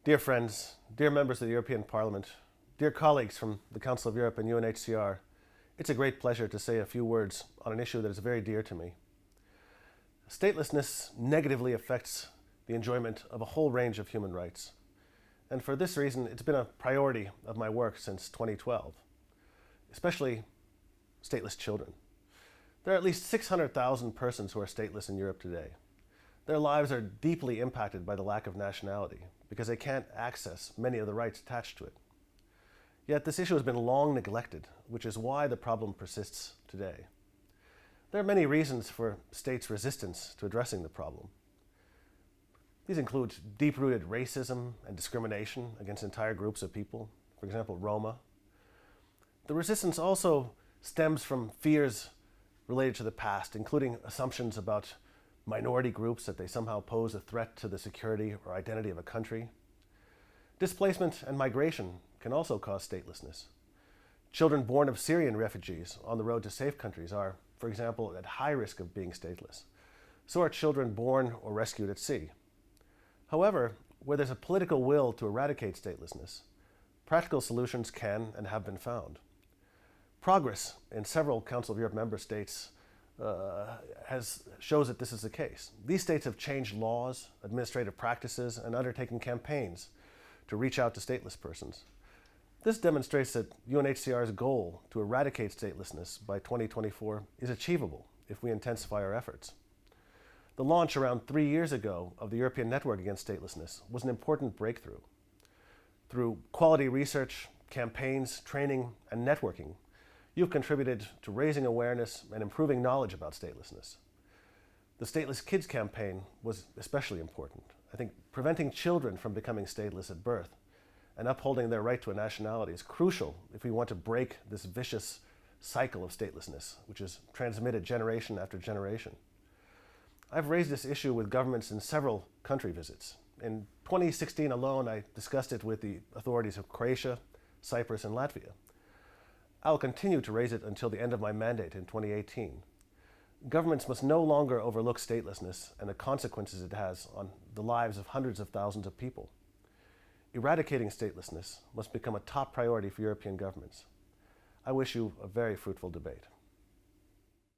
Dear friends, dear members of the European Parliament, dear colleagues from the Council of Europe and UNHCR, it's a great pleasure to say a few words on an issue that is very dear to me. Statelessness negatively affects the enjoyment of a whole range of human rights. And for this reason, it's been a priority of my work since 2012, especially stateless children. There are at least 600,000 persons who are stateless in Europe today. Their lives are deeply impacted by the lack of nationality because they can't access many of the rights attached to it. Yet this issue has been long neglected, which is why the problem persists today. There are many reasons for states' resistance to addressing the problem. These include deep-rooted racism and discrimination against entire groups of people, for example, Roma. The resistance also stems from fears related to the past, including assumptions about minority groups, that they somehow pose a threat to the security or identity of a country. Displacement and migration can also cause statelessness. Children born of Syrian refugees on the road to safe countries are, for example, at high risk of being stateless. So are children born or rescued at sea. However, where there's a political will to eradicate statelessness, practical solutions can and have been found. Progress in several Council of Europe member states shows that this is the case. These states have changed laws, administrative practices, and undertaken campaigns to reach out to stateless persons. This demonstrates that UNHCR's goal to eradicate statelessness by 2024 is achievable if we intensify our efforts. The launch around 3 years ago of the European Network Against Statelessness was an important breakthrough. Through quality research, campaigns, training, and networking, you've contributed to raising awareness and improving knowledge about statelessness. The Stateless Kids campaign was especially important. I think preventing children from becoming stateless at birth and upholding their right to a nationality is crucial if we want to break this vicious cycle of statelessness, which is transmitted generation after generation. I've raised this issue with governments in several country visits. In 2016 alone, I discussed it with the authorities of Croatia, Cyprus, and Latvia. I'll continue to raise it until the end of my mandate in 2018. Governments must no longer overlook statelessness and the consequences it has on the lives of hundreds of thousands of people. Eradicating statelessness must become a top priority for European governments. I wish you a very fruitful debate.